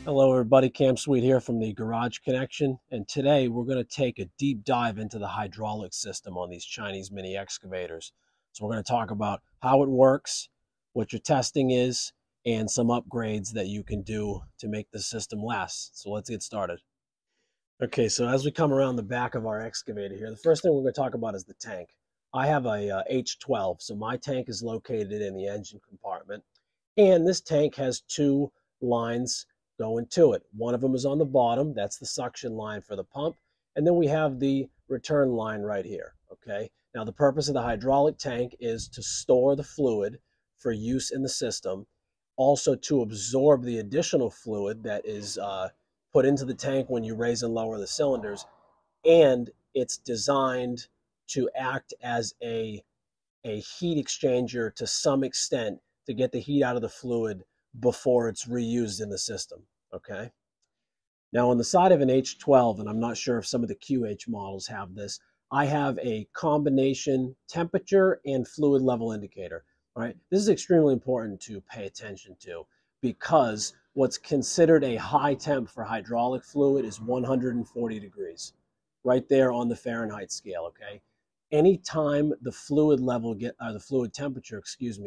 Hello everybody, Cam Sweet here from the Garage Connection, and today we're going to take a deep dive into the hydraulic system on these Chinese mini excavators. So we're going to talk about how it works, what your testing is, and some upgrades that you can do to make the system last. So let's get started. Okay, so as we come around the back of our excavator here, the first thing we're going to talk about is the tank. I have a H12, so my tank is located in the engine compartment, and this tank has two lines going to it. One of them is on the bottom, that's the suction line for the pump, and then we have the return line right here, okay? Now the purpose of the hydraulic tank is to store the fluid for use in the system, also to absorb the additional fluid that is put into the tank when you raise and lower the cylinders, and it's designed to act as a heat exchanger to some extent to get the heat out of the fluid before it's reused in the system, okay? Now on the side of an H12, and I'm not sure if some of the QH models have this, I have a combination temperature and fluid level indicator, all right? This is extremely important to pay attention to because what's considered a high temp for hydraulic fluid is 140 degrees, right there on the Fahrenheit scale, okay? Anytime the fluid level the fluid temperature,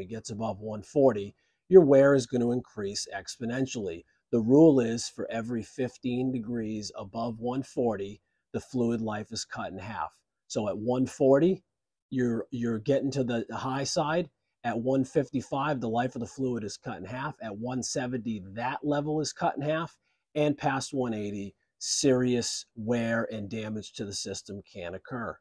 gets above 140, your wear is going to increase exponentially. The rule is for every 15 degrees above 140, the fluid life is cut in half. So at 140, you're getting to the high side. At 155, the life of the fluid is cut in half. At 170, that level is cut in half. And past 180, serious wear and damage to the system can occur.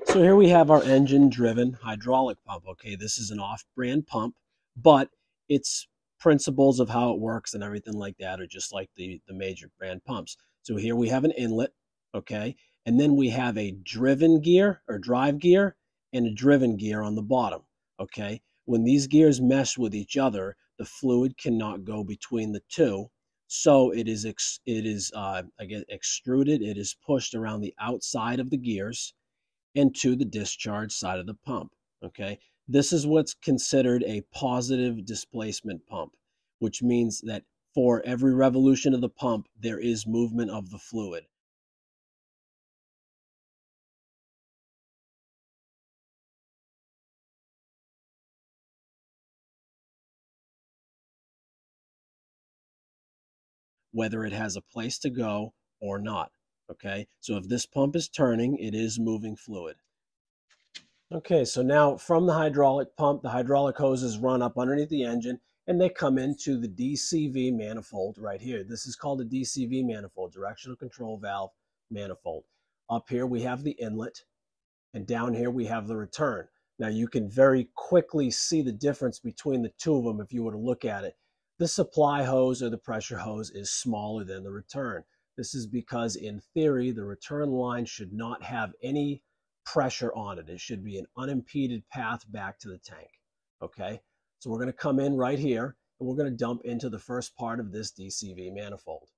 So here we have our engine-driven hydraulic pump. Okay, this is an off-brand pump, but its principles of how it works and everything like that are just like the major brand pumps. So here we have an inlet, okay, and then we have a driven gear or drive gear and a driven gear on the bottom, okay. When these gears mesh with each other, the fluid cannot go between the two, so it is again extruded. It is pushed around the outside of the gears and to the discharge side of the pump, okay? This is what's considered a positive displacement pump, which means that for every revolution of the pump, there is movement of the fluid. Whether it has a place to go or not, okay? So if this pump is turning, it is moving fluid. Okay, so now from the hydraulic pump, the hydraulic hoses run up underneath the engine and they come into the DCV manifold right here. This is called a DCV manifold, directional control valve manifold. Up here we have the inlet and down here we have the return. Now you can very quickly see the difference between the two of them if you were to look at it. The supply hose or the pressure hose is smaller than the return. This is because in theory the return line should not have any pressure on it. It should be an unimpeded path back to the tank, okay? So we're going to come in right here and we're going to dump into the first part of this DCV manifold.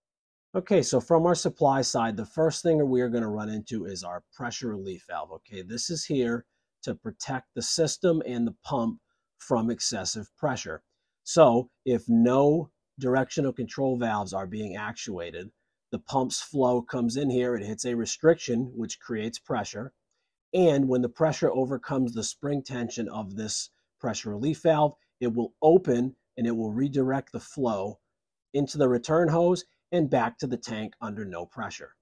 Okay, so from our supply side, the first thing we are going to run into is our pressure relief valve, okay? This is here to protect the system and the pump from excessive pressure. So if no directional control valves are being actuated, the pump's flow comes in here, it hits a restriction, which creates pressure. And when the pressure overcomes the spring tension of this pressure relief valve, it will open and it will redirect the flow into the return hose and back to the tank under no pressure.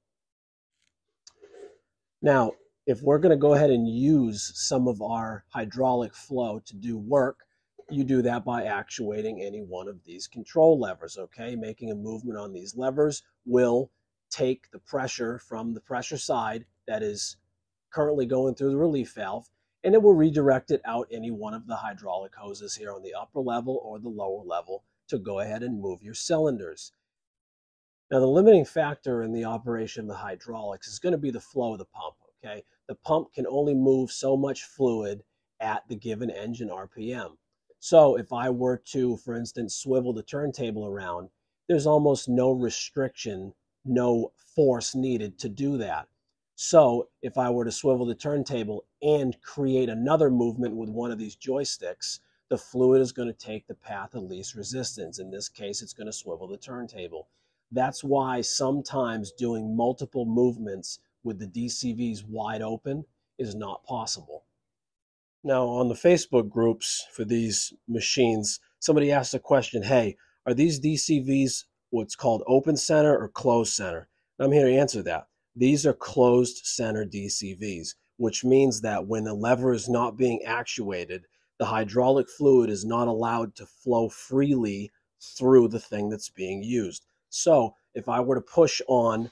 Now, if we're going to go ahead and use some of our hydraulic flow to do work, you do that by actuating any one of these control levers, okay? Making a movement on these levers will take the pressure from the pressure side that is currently going through the relief valve, and it will redirect it out any one of the hydraulic hoses here on the upper level or the lower level to go ahead and move your cylinders. Now, the limiting factor in the operation of the hydraulics is going to be the flow of the pump, okay? The pump can only move so much fluid at the given engine RPM. So if I were to, for instance, swivel the turntable around, there's almost no restriction, no force needed to do that. So if I were to swivel the turntable and create another movement with one of these joysticks, the fluid is going to take the path of least resistance. In this case, it's going to swivel the turntable. That's why sometimes doing multiple movements with the DCVs wide open is not possible. Now, on the Facebook groups for these machines, somebody asked a question, hey, are these DCVs what's called open center or closed center? And I'm here to answer that. These are closed center DCVs, which means that when the lever is not being actuated, the hydraulic fluid is not allowed to flow freely through the thing that's being used. So if I were to push on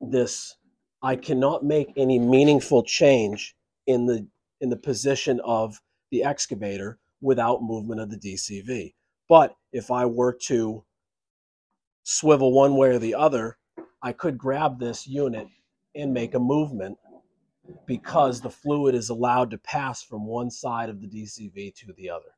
this, I cannot make any meaningful change in the position of the excavator without movement of the DCV. But if I were to swivel one way or the other, I could grab this unit and make a movement because the fluid is allowed to pass from one side of the DCV to the other.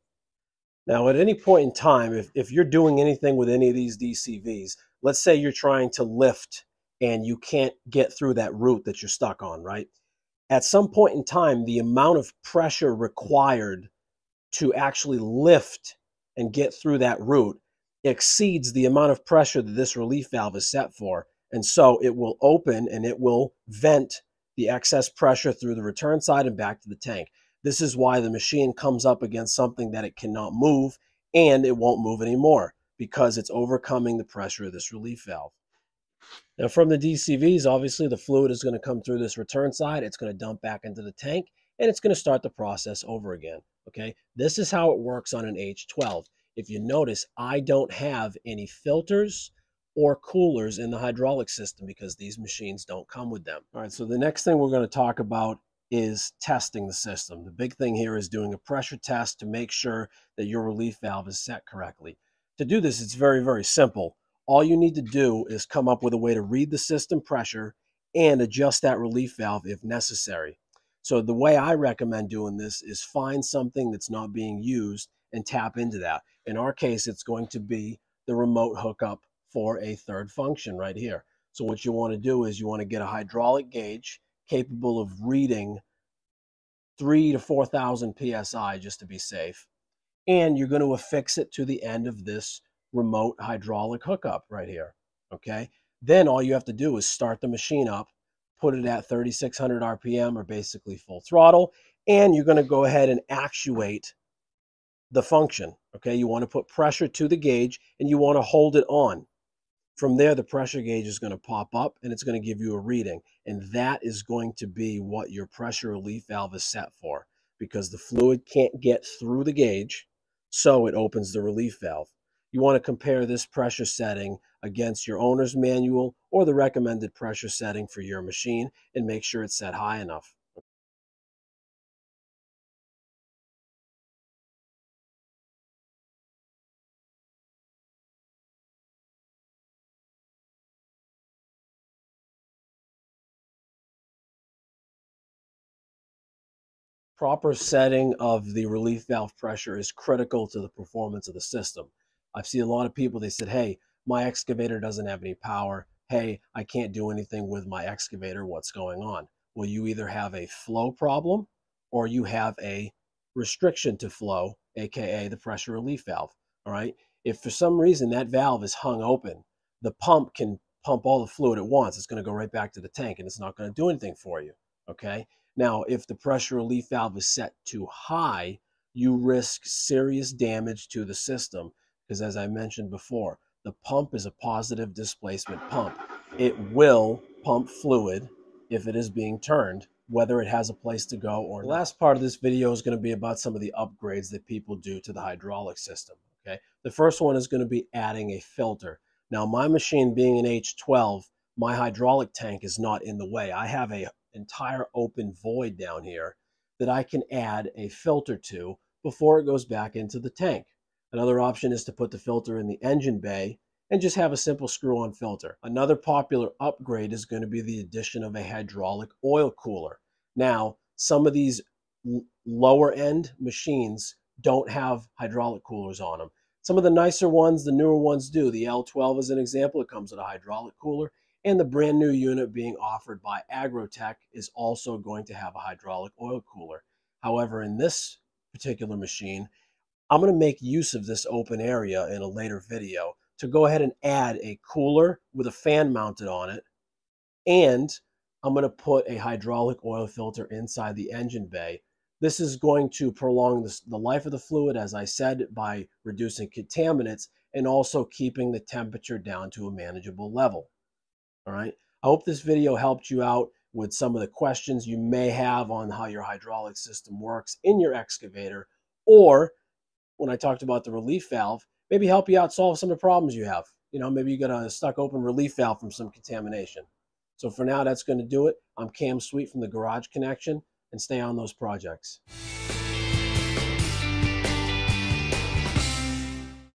Now, at any point in time, if you're doing anything with any of these DCVs, let's say you're trying to lift and you can't get through that root that you're stuck on, right? At some point in time, the amount of pressure required to actually lift and get through that root exceeds the amount of pressure that this relief valve is set for. And so it will open and it will vent the excess pressure through the return side and back to the tank. This is why the machine comes up against something that it cannot move, and it won't move anymore because it's overcoming the pressure of this relief valve. Now, from the DCVs, obviously the fluid is going to come through this return side, it's going to dump back into the tank, and it's going to start the process over again. Okay, this is how it works on an H12. If you notice, I don't have any filters or coolers in the hydraulic system because these machines don't come with them. All right, so the next thing we're going to talk about is testing the system. The big thing here is doing a pressure test to make sure that your relief valve is set correctly. To do this, it's very, very simple. All you need to do is come up with a way to read the system pressure and adjust that relief valve if necessary. So the way I recommend doing this is find something that's not being used and tap into that. In our case, it's going to be the remote hookup for a third function right here. So what you want to do is you want to get a hydraulic gauge capable of reading 3,000 to 4,000 psi just to be safe. And you're going to affix it to the end of this remote hydraulic hookup right here. Okay. Then all you have to do is start the machine up, put it at 3,600 RPM or basically full throttle, and you're going to go ahead and actuate the function. Okay. You want to put pressure to the gauge and you want to hold it on. From there, the pressure gauge is going to pop up and it's going to give you a reading. And that is going to be what your pressure relief valve is set for, because the fluid can't get through the gauge, so it opens the relief valve. You want to compare this pressure setting against your owner's manual or the recommended pressure setting for your machine and make sure it's set high enough. Proper setting of the relief valve pressure is critical to the performance of the system. I've seen a lot of people, they said, hey, my excavator doesn't have any power. Hey, I can't do anything with my excavator. What's going on? Well, you either have a flow problem or you have a restriction to flow, aka the pressure relief valve. All right. If for some reason that valve is hung open, the pump can pump all the fluid at once. It's going to go right back to the tank and it's not going to do anything for you. Okay. Now, if the pressure relief valve is set too high, you risk serious damage to the system because, as I mentioned before, the pump is a positive displacement pump. It will pump fluid if it is being turned, whether it has a place to go or not. The last part of this video is going to be about some of the upgrades that people do to the hydraulic system. Okay, the first one is going to be adding a filter. Now, my machine being an H12, my hydraulic tank is not in the way. I have a entire open void down here that I can add a filter to before it goes back into the tank. Another option is to put the filter in the engine bay and just have a simple screw-on filter. Another popular upgrade is going to be the addition of a hydraulic oil cooler. Now, some of these lower end machines don't have hydraulic coolers on them. Some of the nicer ones, the newer ones do. The L12 is an example. It comes with a hydraulic cooler. And the brand new unit being offered by Agrotech is also going to have a hydraulic oil cooler. However, in this particular machine, I'm going to make use of this open area in a later video to go ahead and add a cooler with a fan mounted on it, and I'm going to put a hydraulic oil filter inside the engine bay. This is going to prolong the life of the fluid, as I said, by reducing contaminants and also keeping the temperature down to a manageable level. All right. I hope this video helped you out with some of the questions you may have on how your hydraulic system works in your excavator, or when I talked about the relief valve, maybe help you out solve some of the problems you have. You know, maybe you got a stuck open relief valve from some contamination. So for now, that's going to do it. I'm Cam Sweet from the Garage Connection, and stay on those projects.